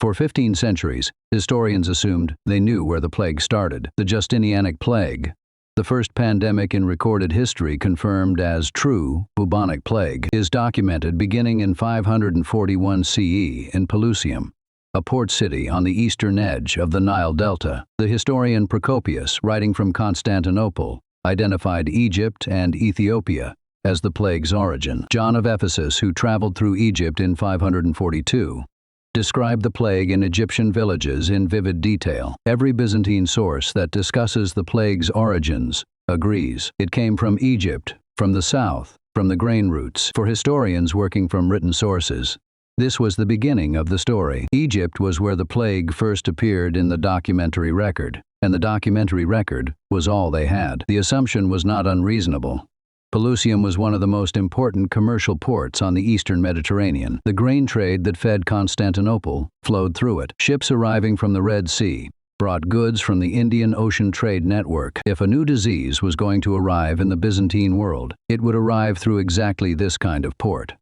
For 15 centuries, historians assumed they knew where the plague started. The Justinianic plague, the first pandemic in recorded history confirmed as true bubonic plague, is documented beginning in 541 CE in Pelusium, a port city on the eastern edge of the Nile Delta. The historian Procopius, writing from Constantinople, identified Egypt and Ethiopia as the plague's origin. John of Ephesus, who traveled through Egypt in 542, described the plague in Egyptian villages in vivid detail. Every Byzantine source that discusses the plague's origins agrees it came from Egypt, from the south, from the grain routes. For historians working from written sources, this was the beginning of the story. Egypt was where the plague first appeared in the documentary record, and the documentary record was all they had. The assumption was not unreasonable. Pelusium was one of the most important commercial ports on the eastern Mediterranean. The grain trade that fed Constantinople flowed through it. Ships arriving from the Red Sea brought goods from the Indian Ocean trade network. If a new disease was going to arrive in the Byzantine world, it would arrive through exactly this kind of port,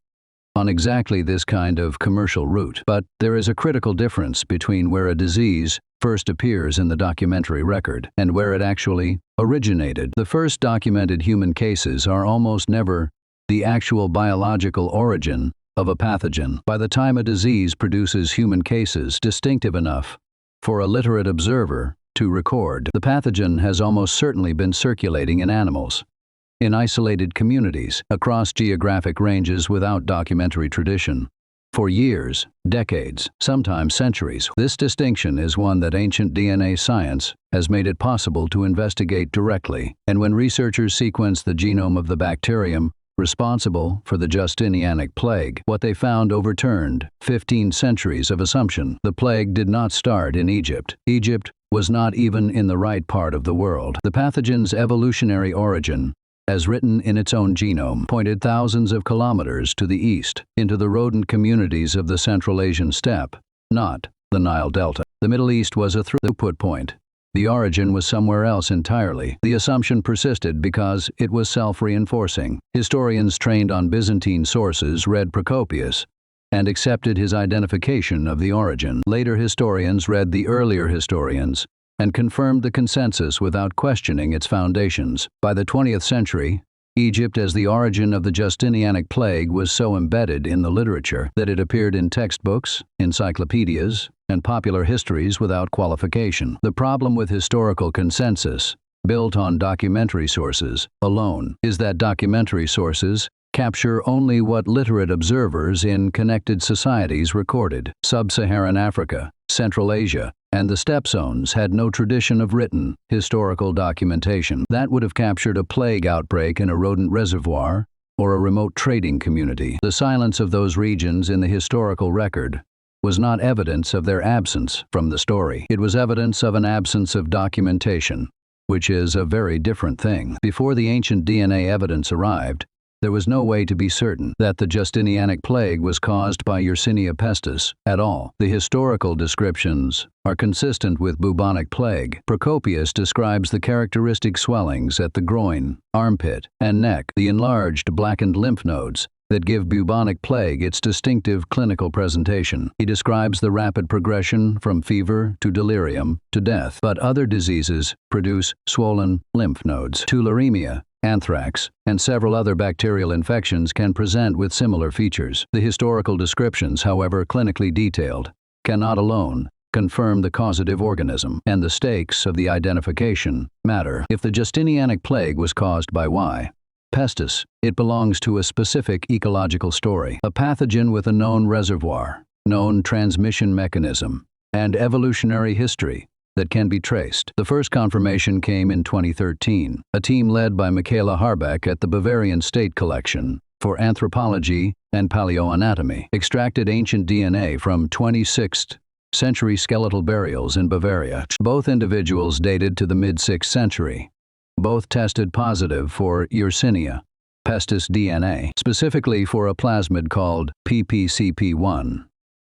on exactly this kind of commercial route. But there is a critical difference between where a disease first appears in the documentary record and where it actually originated. The first documented human cases are almost never the actual biological origin of a pathogen. By the time a disease produces human cases distinctive enough for a literate observer to record, the pathogen has almost certainly been circulating in animals, in isolated communities, across geographic ranges without documentary tradition, for years, decades, sometimes centuries. This distinction is one that ancient DNA science has made it possible to investigate directly, and when researchers sequenced the genome of the bacterium responsible for the Justinianic plague, what they found overturned 15 centuries of assumption. The plague did not start in Egypt. Egypt was not even in the right part of the world. The pathogen's evolutionary origin, as written in its own genome, pointed thousands of kilometers to the east, into the rodent communities of the Central Asian steppe, not the Nile Delta. The Middle East was a throughput point. The origin was somewhere else entirely. The assumption persisted because it was self-reinforcing. Historians trained on Byzantine sources read Procopius and accepted his identification of the origin. Later historians read the earlier historians and confirmed the consensus without questioning its foundations. By the 20th century, Egypt as the origin of the Justinianic plague was so embedded in the literature that it appeared in textbooks, encyclopedias, and popular histories without qualification. The problem with historical consensus, built on documentary sources alone, is that documentary sources capture only what literate observers in connected societies recorded. Sub-Saharan Africa, Central Asia, and the steppe zones had no tradition of written, historical documentation that would have captured a plague outbreak in a rodent reservoir or a remote trading community. The silence of those regions in the historical record was not evidence of their absence from the story. It was evidence of an absence of documentation, which is a very different thing. Before the ancient DNA evidence arrived, there was no way to be certain that the Justinianic plague was caused by Yersinia pestis at all. The historical descriptions are consistent with bubonic plague. Procopius describes the characteristic swellings at the groin, armpit, and neck, the enlarged blackened lymph nodes that give bubonic plague its distinctive clinical presentation. He describes the rapid progression from fever to delirium to death. But other diseases produce swollen lymph nodes. Tularemia, anthrax, and several other bacterial infections can present with similar features. The historical descriptions, however clinically detailed, cannot alone confirm the causative organism, and the stakes of the identification matter. If the Justinianic plague was caused by Y. pestis, it belongs to a specific ecological story, a pathogen with a known reservoir, known transmission mechanism, and evolutionary history that can be traced. The first confirmation came in 2013. A team led by Michaela Harbeck at the Bavarian State Collection for Anthropology and Paleoanatomy extracted ancient DNA from 26th century skeletal burials in Bavaria. Both individuals dated to the mid-6th century. Both tested positive for Yersinia pestis DNA, specifically for a plasmid called ppcp1,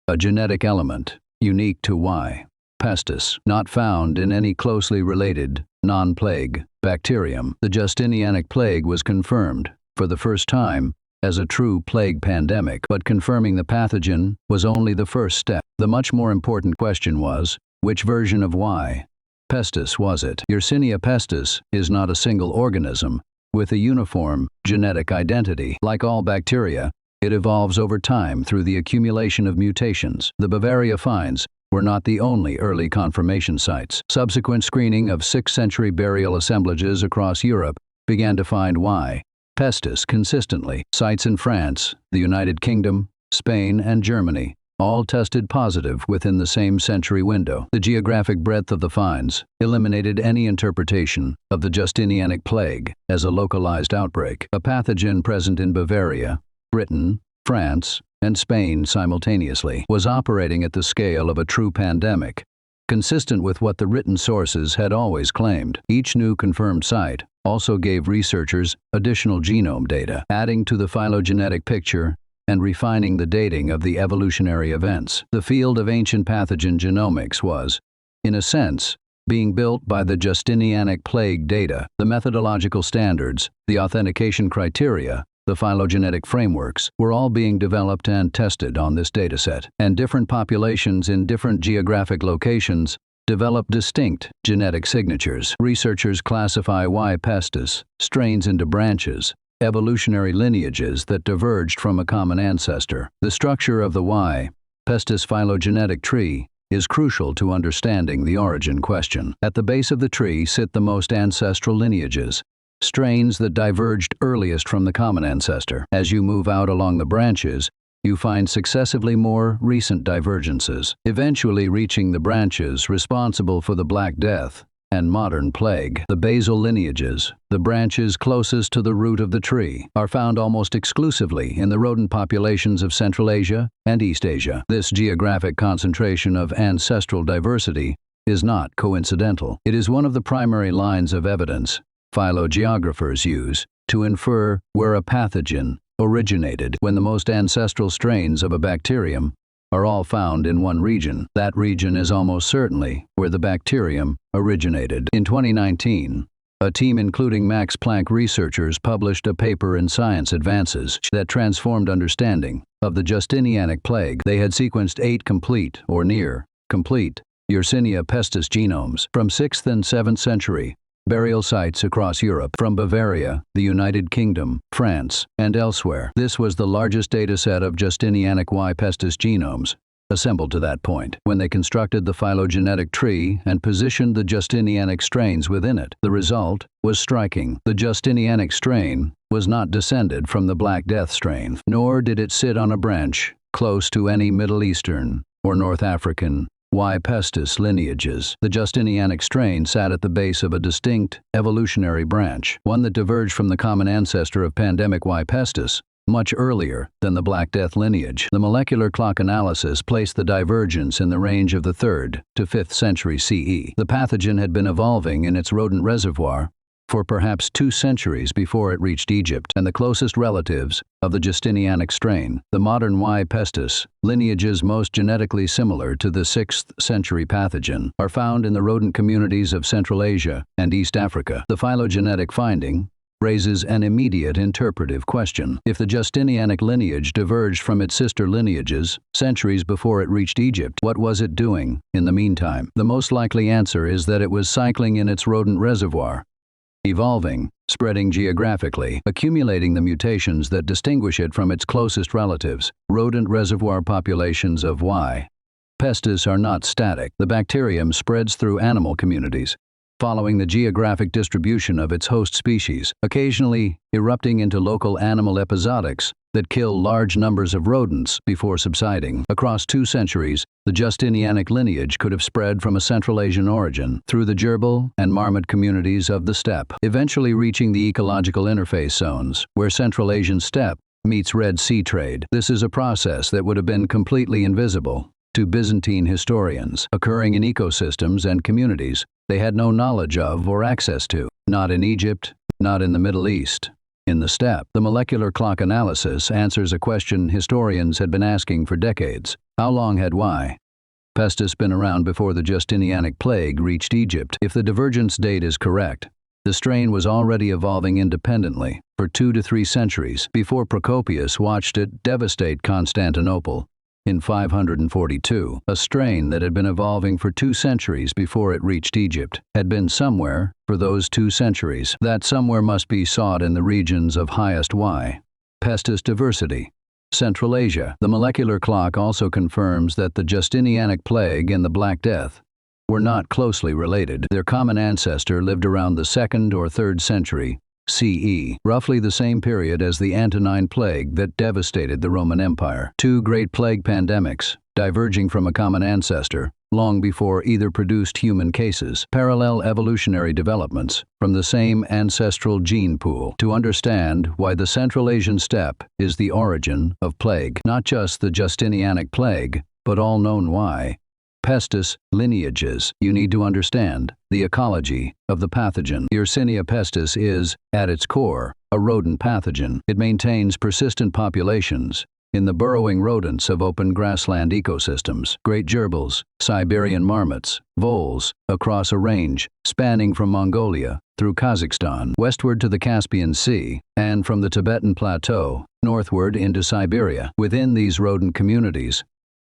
a genetic element unique to Y. pestis, not found in any closely related, non-plague bacterium. The Justinianic plague was confirmed, for the first time, as a true plague pandemic, but confirming the pathogen was only the first step. The much more important question was, which version of Y. pestis was it? Yersinia pestis is not a single organism with a uniform genetic identity. Like all bacteria, it evolves over time through the accumulation of mutations. The Bavaria finds were not the only early confirmation sites. Subsequent screening of 6th century burial assemblages across Europe began to find Y. pestis consistently. Sites in France, the United Kingdom, Spain, and Germany all tested positive within the same century window. The geographic breadth of the finds eliminated any interpretation of the Justinianic plague as a localized outbreak. A pathogen present in Bavaria, Britain, France, and Spain simultaneously was operating at the scale of a true pandemic, consistent with what the written sources had always claimed. Each new confirmed site also gave researchers additional genome data, adding to the phylogenetic picture and refining the dating of the evolutionary events. The field of ancient pathogen genomics was, in a sense, being built by the Justinianic plague data. The methodological standards, the authentication criteria, the phylogenetic frameworks were all being developed and tested on this dataset, and different populations in different geographic locations develop distinct genetic signatures. Researchers classify Y. pestis strains into branches, evolutionary lineages that diverged from a common ancestor. The structure of the Y. pestis phylogenetic tree is crucial to understanding the origin question. At the base of the tree sit the most ancestral lineages, strains that diverged earliest from the common ancestor. As you move out along the branches, you find successively more recent divergences, eventually reaching the branches responsible for the Black Death and modern plague. The basal lineages, the branches closest to the root of the tree, are found almost exclusively in the rodent populations of Central Asia and East Asia. This geographic concentration of ancestral diversity is not coincidental. It is one of the primary lines of evidence phylogeographers use to infer where a pathogen originated. When the most ancestral strains of a bacterium are all found in one region, that region is almost certainly where the bacterium originated. In 2019, a team including Max Planck researchers published a paper in Science Advances that transformed understanding of the Justinianic plague. They had sequenced 8 complete or near complete Yersinia pestis genomes from 6th and 7th century burial sites across Europe, from Bavaria, the United Kingdom, France, and elsewhere. This was the largest data set of Justinianic Y. pestis genomes assembled to that point. When they constructed the phylogenetic tree and positioned the Justinianic strains within it, the result was striking. The Justinianic strain was not descended from the Black Death strain, nor did it sit on a branch close to any Middle Eastern or North African Y. pestis lineages. The Justinianic strain sat at the base of a distinct evolutionary branch, one that diverged from the common ancestor of pandemic Y. pestis much earlier than the Black Death lineage. The molecular clock analysis placed the divergence in the range of the 3rd to 5th century CE. The pathogen had been evolving in its rodent reservoir for perhaps 2 centuries before it reached Egypt, and the closest relatives of the Justinianic strain, the modern Y. pestis, lineages most genetically similar to the 6th century pathogen, are found in the rodent communities of Central Asia and East Africa. The phylogenetic finding raises an immediate interpretive question. If the Justinianic lineage diverged from its sister lineages centuries before it reached Egypt, what was it doing in the meantime? The most likely answer is that it was cycling in its rodent reservoir, evolving, spreading geographically, accumulating the mutations that distinguish it from its closest relatives. Rodent reservoir populations of Y. pestis are not static. The bacterium spreads through animal communities, following the geographic distribution of its host species, occasionally erupting into local animal epizootics that kill large numbers of rodents before subsiding. Across 2 centuries, the Justinianic lineage could have spread from a Central Asian origin through the gerbil and marmot communities of the steppe, eventually reaching the ecological interface zones, where Central Asian steppe meets Red Sea trade. This is a process that would have been completely invisible to Byzantine historians, occurring in ecosystems and communities they had no knowledge of or access to. Not in Egypt, not in the Middle East. In the steppe, the molecular clock analysis answers a question historians had been asking for decades. How long had Y. pestis been around before the Justinianic plague reached Egypt? If the divergence date is correct, The strain was already evolving independently for 2 to 3 centuries before Procopius watched it devastate Constantinople. In 542, a strain that had been evolving for 2 centuries before it reached Egypt had been somewhere for those 2 centuries. That somewhere must be sought in the regions of highest Y. Pestis diversity. Central Asia. The molecular clock also confirms that the Justinianic plague and the Black Death were not closely related. Their common ancestor lived around the 2nd or 3rd century CE, roughly the same period as the Antonine Plague that devastated the Roman Empire. 2 great plague pandemics, diverging from a common ancestor, long before either produced human cases. Parallel evolutionary developments from the same ancestral gene pool. To understand why the Central Asian steppe is the origin of plague, not just the Justinianic plague, but all known why. Pestis lineages. You need to understand the ecology of the pathogen. Yersinia pestis is, at its core, a rodent pathogen. It maintains persistent populations in the burrowing rodents of open grassland ecosystems, great gerbils, Siberian marmots, voles, across a range spanning from Mongolia through Kazakhstan, westward to the Caspian Sea, and from the Tibetan Plateau, northward into Siberia. Within these rodent communities,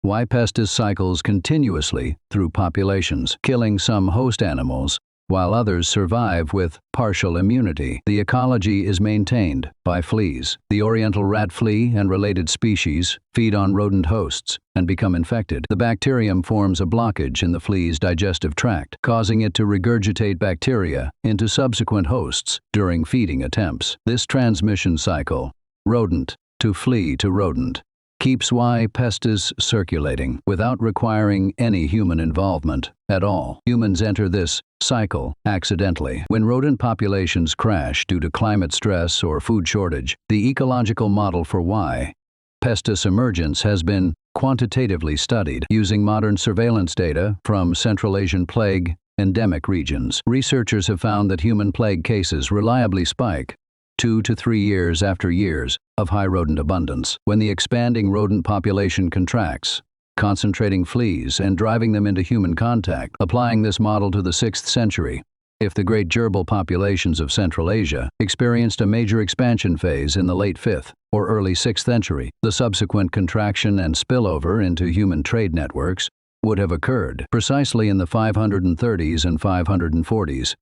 Y. pestis cycles continuously through populations, killing some host animals, while others survive with partial immunity. The ecology is maintained by fleas. The oriental rat flea and related species feed on rodent hosts and become infected. The bacterium forms a blockage in the flea's digestive tract, causing it to regurgitate bacteria into subsequent hosts during feeding attempts. This transmission cycle, rodent to flea to rodent, keeps Y. pestis circulating without requiring any human involvement at all. Humans enter this cycle accidentally. When rodent populations crash due to climate stress or food shortage, the ecological model for Y. pestis emergence has been quantitatively studied using modern surveillance data from Central Asian plague endemic regions. Researchers have found that human plague cases reliably spike 2 to 3 years after years of high rodent abundance. When the expanding rodent population contracts, concentrating fleas and driving them into human contact, applying this model to the 6th century, if the great gerbil populations of Central Asia experienced a major expansion phase in the late 5th or early 6th century, the subsequent contraction and spillover into human trade networks would have occurred precisely in the 530s and 540s.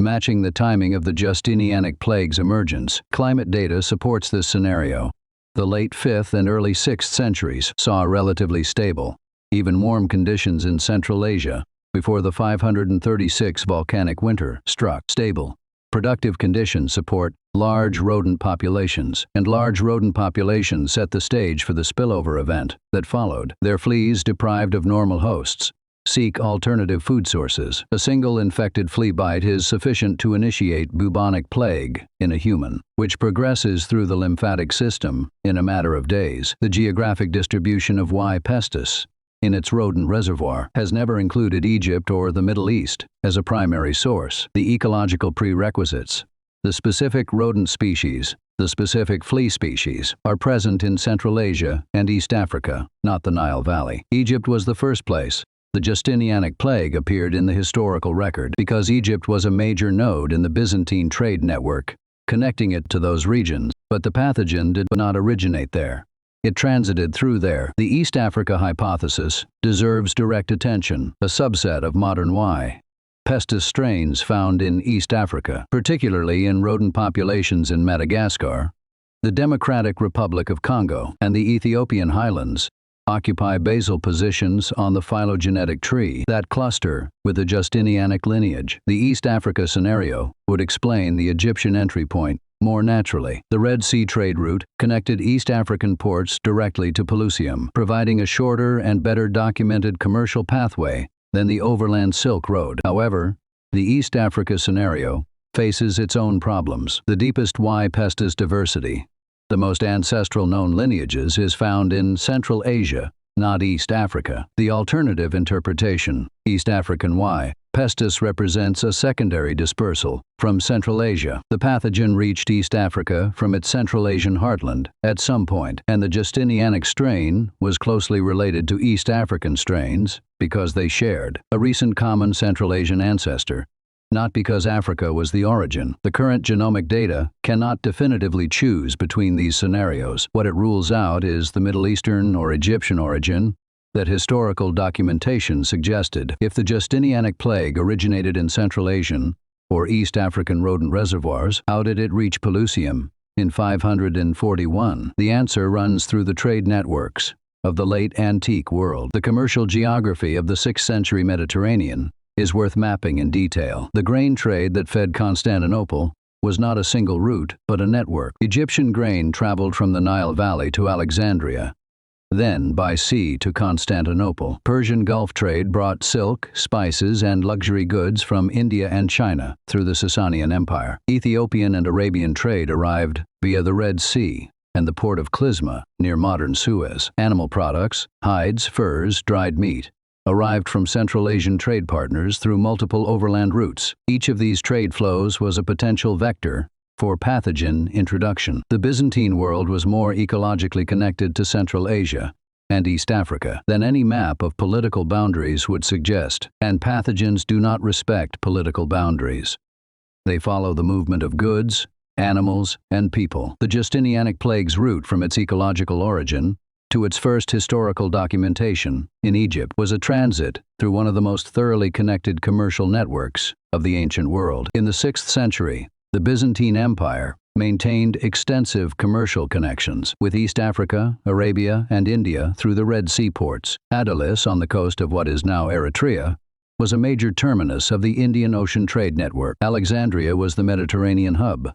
Matching the timing of the Justinianic plague's emergence, climate data supports this scenario. The late 5th and early 6th centuries saw relatively stable, even warm conditions in Central Asia before the 536 volcanic winter struck. Stable, productive conditions support large rodent populations, and large rodent populations set the stage for the spillover event that followed. Their fleas, deprived of normal hosts, seek alternative food sources. A single infected flea bite is sufficient to initiate bubonic plague in a human, which progresses through the lymphatic system in a matter of days. The geographic distribution of Y. pestis in its rodent reservoir has never included Egypt or the Middle East as a primary source. The ecological prerequisites, the specific rodent species, the specific flea species, are present in Central Asia and East Africa, not the Nile Valley. Egypt was the first place the Justinianic plague appeared in the historical record because Egypt was a major node in the Byzantine trade network, connecting it to those regions, but the pathogen did not originate there. It transited through there. The East Africa hypothesis deserves direct attention, a subset of modern Y. pestis strains found in East Africa, particularly in rodent populations in Madagascar, the Democratic Republic of Congo, and the Ethiopian highlands, occupy basal positions on the phylogenetic tree that cluster with the Justinianic lineage. The East Africa scenario would explain the Egyptian entry point more naturally. The Red Sea trade route connected East African ports directly to Pelusium, providing a shorter and better documented commercial pathway than the overland Silk Road. However, the East Africa scenario faces its own problems. The deepest Y. pestis diversity, the most ancestral known lineages, is found in Central Asia, not East Africa. The alternative interpretation, East African Y. pestis, represents a secondary dispersal from Central Asia. The pathogen reached East Africa from its Central Asian heartland at some point, and the Justinianic strain was closely related to East African strains because they shared a recent common Central Asian ancestor. not because Africa was the origin. The current genomic data cannot definitively choose between these scenarios. What it rules out is the Middle Eastern or Egyptian origin that historical documentation suggested. If the Justinianic plague originated in Central Asian or East African rodent reservoirs, how did it reach Pelusium in 541? The answer runs through the trade networks of the late antique world. The commercial geography of the 6th century Mediterranean is worth mapping in detail. The grain trade that fed Constantinople was not a single route, but a network. Egyptian grain traveled from the Nile Valley to Alexandria, then by sea to Constantinople. Persian Gulf trade brought silk, spices, and luxury goods from India and China through the Sasanian Empire. Ethiopian and Arabian trade arrived via the Red Sea and the port of Clysma near modern Suez. Animal products, hides, furs, dried meat, arrived from Central Asian trade partners through multiple overland routes. Each of these trade flows was a potential vector for pathogen introduction. The Byzantine world was more ecologically connected to Central Asia and East Africa than any map of political boundaries would suggest, and pathogens do not respect political boundaries. They follow the movement of goods, animals, and people. The Justinianic plague's route from its ecological origin to its first historical documentation in Egypt was a transit through one of the most thoroughly connected commercial networks of the ancient world. In the 6th century, the Byzantine Empire maintained extensive commercial connections with East Africa, Arabia, and India through the Red Sea ports. Adulis, on the coast of what is now Eritrea, was a major terminus of the Indian Ocean trade network. Alexandria was the Mediterranean hub.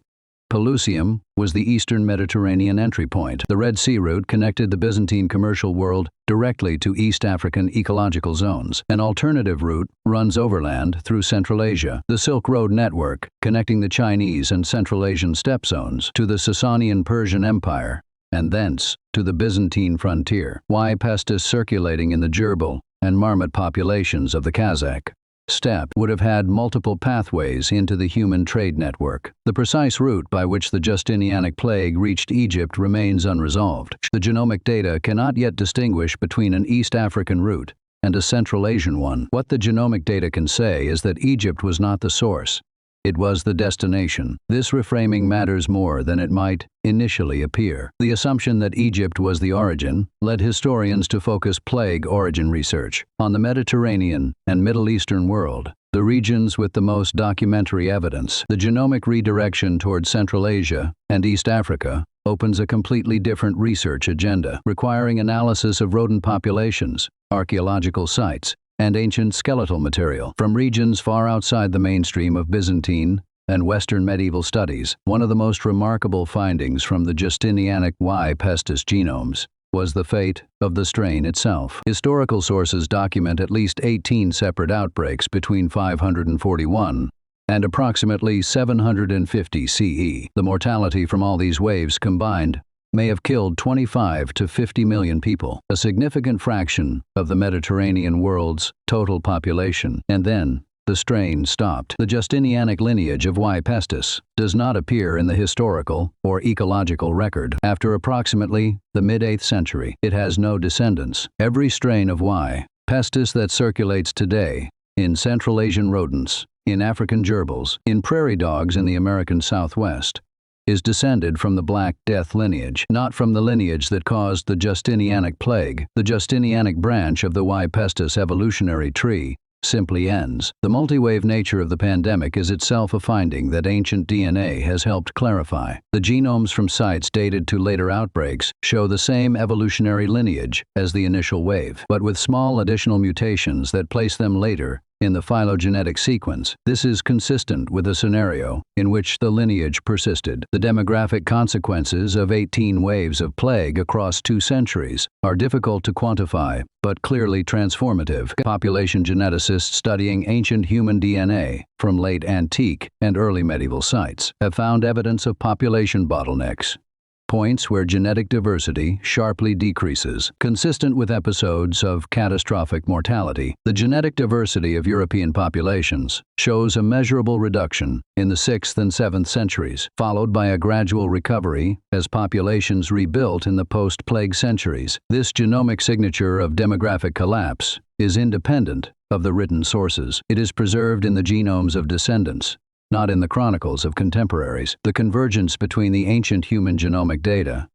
Pelusium was the eastern Mediterranean entry point. The Red Sea route connected the Byzantine commercial world directly to East African ecological zones. An alternative route runs overland through Central Asia. The Silk Road network, connecting the Chinese and Central Asian steppe zones to the Sasanian Persian Empire, and thence to the Byzantine frontier. Y. pestis circulating in the gerbil and marmot populations of the Kazakh steppe would have had multiple pathways into the human trade network. The precise route by which the Justinianic plague reached Egypt remains unresolved. The genomic data cannot yet distinguish between an East African route and a Central Asian one. What the genomic data can say is that Egypt was not the source. It was the destination. This reframing matters more than it might initially appear. The assumption that Egypt was the origin led historians to focus plague origin research on the Mediterranean and Middle Eastern world, the regions with the most documentary evidence. The genomic redirection toward Central Asia and East Africa opens a completely different research agenda, requiring analysis of rodent populations, archaeological sites, and ancient skeletal material from regions far outside the mainstream of Byzantine and Western medieval studies. One of the most remarkable findings from the Justinianic Y. pestis genomes was the fate of the strain itself. Historical sources document at least 18 separate outbreaks between 541 and approximately 750 CE. The mortality from all these waves combined may have killed 25 to 50 million people, a significant fraction of the Mediterranean world's total population. And then, the strain stopped. The Justinianic lineage of Y. pestis does not appear in the historical or ecological record. After approximately the mid-8th century, it has no descendants. Every strain of Y. pestis that circulates today in Central Asian rodents, in African gerbils, in prairie dogs in the American Southwest, is descended from the Black Death lineage, not from the lineage that caused the Justinianic plague. The Justinianic branch of the Y. pestis evolutionary tree simply ends. The multi-wave nature of the pandemic is itself a finding that ancient DNA has helped clarify. The genomes from sites dated to later outbreaks show the same evolutionary lineage as the initial wave, but with small additional mutations that place them later in the phylogenetic sequence. This is consistent with a scenario in which the lineage persisted. The demographic consequences of 18 waves of plague across 2 centuries are difficult to quantify, but clearly transformative. Population geneticists studying ancient human DNA from late antique and early medieval sites have found evidence of population bottlenecks points where genetic diversity sharply decreases, consistent with episodes of catastrophic mortality. The genetic diversity of European populations shows a measurable reduction in the 6th and 7th centuries, followed by a gradual recovery as populations rebuilt in the post-plague centuries. This genomic signature of demographic collapse is independent of the written sources. It is preserved in the genomes of descendants, not in the chronicles of contemporaries. The convergence between the ancient human genomic data,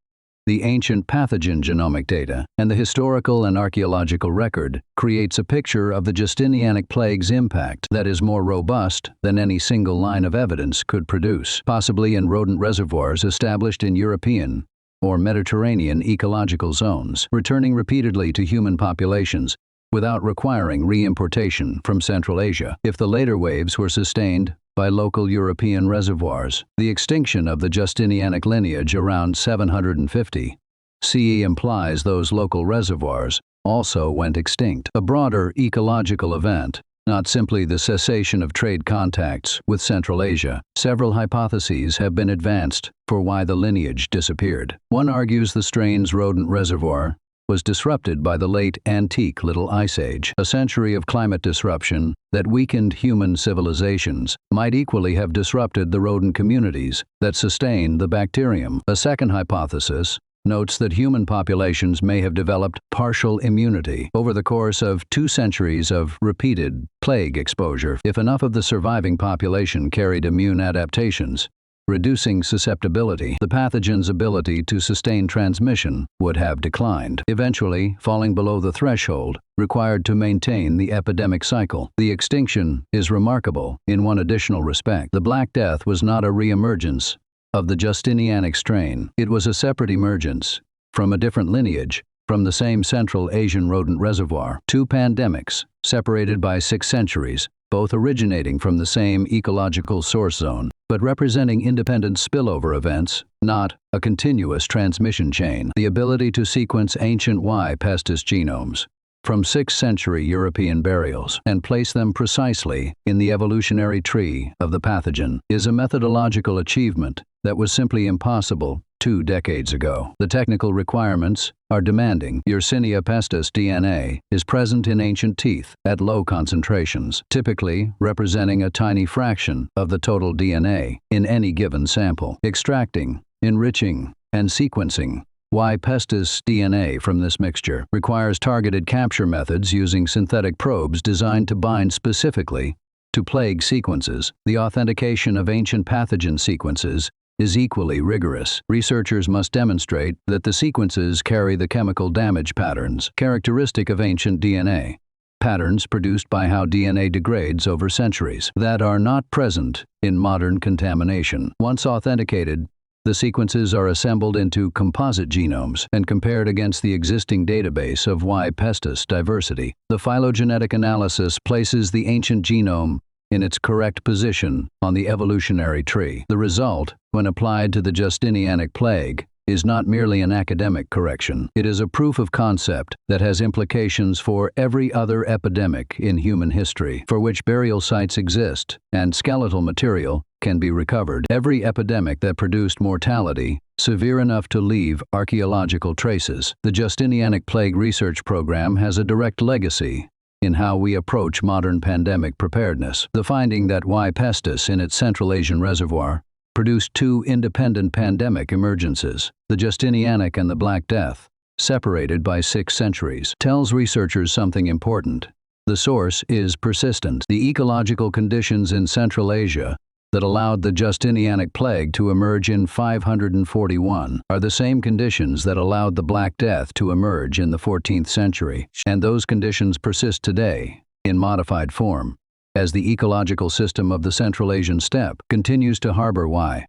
the ancient pathogen genomic data, and the historical and archaeological record creates a picture of the Justinianic plague's impact that is more robust than any single line of evidence could produce, possibly in rodent reservoirs established in European or Mediterranean ecological zones, returning repeatedly to human populations without requiring re-importation from Central Asia. If the later waves were sustained by local European reservoirs, the extinction of the Justinianic lineage around 750 CE implies those local reservoirs also went extinct. A broader ecological event, not simply the cessation of trade contacts with Central Asia. Several hypotheses have been advanced for why the lineage disappeared. One argues the strain's rodent reservoir was disrupted by the late antique Little Ice Age. A century of climate disruption that weakened human civilizations might equally have disrupted the rodent communities that sustained the bacterium. A second hypothesis notes that human populations may have developed partial immunity over the course of 2 centuries of repeated plague exposure. If enough of the surviving population carried immune adaptations, reducing susceptibility, the pathogen's ability to sustain transmission would have declined, eventually falling below the threshold required to maintain the epidemic cycle. The extinction is remarkable in one additional respect. The Black Death was not a re-emergence of the Justinianic strain. It was a separate emergence from a different lineage, from the same Central Asian rodent reservoir. 2 pandemics, separated by 6 centuries, both originating from the same ecological source zone, but representing independent spillover events, not a continuous transmission chain. The ability to sequence ancient Y. pestis genomes from 6th century European burials and place them precisely in the evolutionary tree of the pathogen is a methodological achievement that was simply impossible 2 decades ago. The technical requirements are demanding. Yersinia pestis DNA is present in ancient teeth at low concentrations, typically representing a tiny fraction of the total DNA in any given sample. Extracting, enriching, and sequencing Y. pestis DNA from this mixture requires targeted capture methods using synthetic probes designed to bind specifically to plague sequences. The authentication of ancient pathogen sequences is equally rigorous. Researchers must demonstrate that the sequences carry the chemical damage patterns characteristic of ancient DNA, patterns produced by how DNA degrades over centuries, that are not present in modern contamination. Once authenticated, the sequences are assembled into composite genomes and compared against the existing database of Y. pestis diversity. The phylogenetic analysis places the ancient genome in its correct position on the evolutionary tree. The result, when applied to the Justinianic plague, is not merely an academic correction. It is a proof of concept that has implications for every other epidemic in human history, for which burial sites exist and skeletal material can be recovered. Every epidemic that produced mortality severe enough to leave archaeological traces. The Justinianic Plague Research Program has a direct legacy in how we approach modern pandemic preparedness. The finding that Y. pestis in its Central Asian reservoir produced 2 independent pandemic emergences, the Justinianic and the Black Death, separated by 6 centuries, tells researchers something important. The source is persistent. The ecological conditions in Central Asia that allowed the Justinianic plague to emerge in 541 are the same conditions that allowed the Black Death to emerge in the 14th century, and those conditions persist today in modified form, as the ecological system of the Central Asian steppe continues to harbor Y.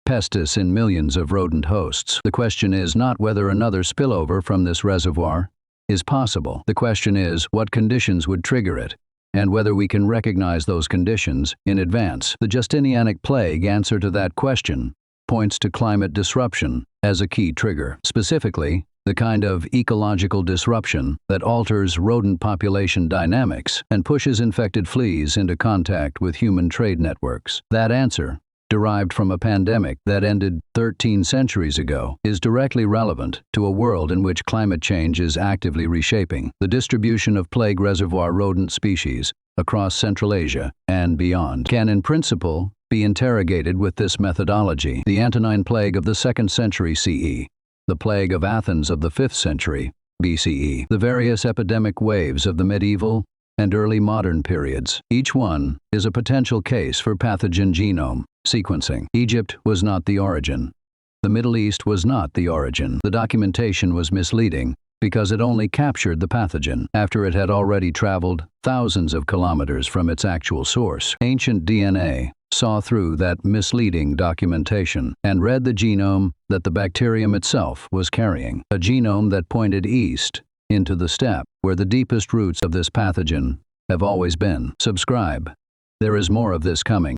pestis in millions of rodent hosts. The question is not whether another spillover from this reservoir is possible. The question is what conditions would trigger it, and whether we can recognize those conditions in advance. The Justinianic plague answer to that question points to climate disruption as a key trigger. Specifically, the kind of ecological disruption that alters rodent population dynamics and pushes infected fleas into contact with human trade networks. That answer derived from a pandemic that ended 13 centuries ago, is directly relevant to a world in which climate change is actively reshaping the distribution of plague reservoir rodent species across Central Asia and beyond, can in principle be interrogated with this methodology. The Antonine Plague of the 2nd century CE, the Plague of Athens of the 5th century BCE, the various epidemic waves of the medieval and early modern periods. Each one is a potential case for pathogen genome sequencing. Egypt was not the origin. The Middle East was not the origin. The documentation was misleading because it only captured the pathogen after it had already traveled thousands of kilometers from its actual source. Ancient DNA saw through that misleading documentation and read the genome that the bacterium itself was carrying, a genome that pointed east into the steppe where the deepest roots of this pathogen have always been. Subscribe. There is more of this coming.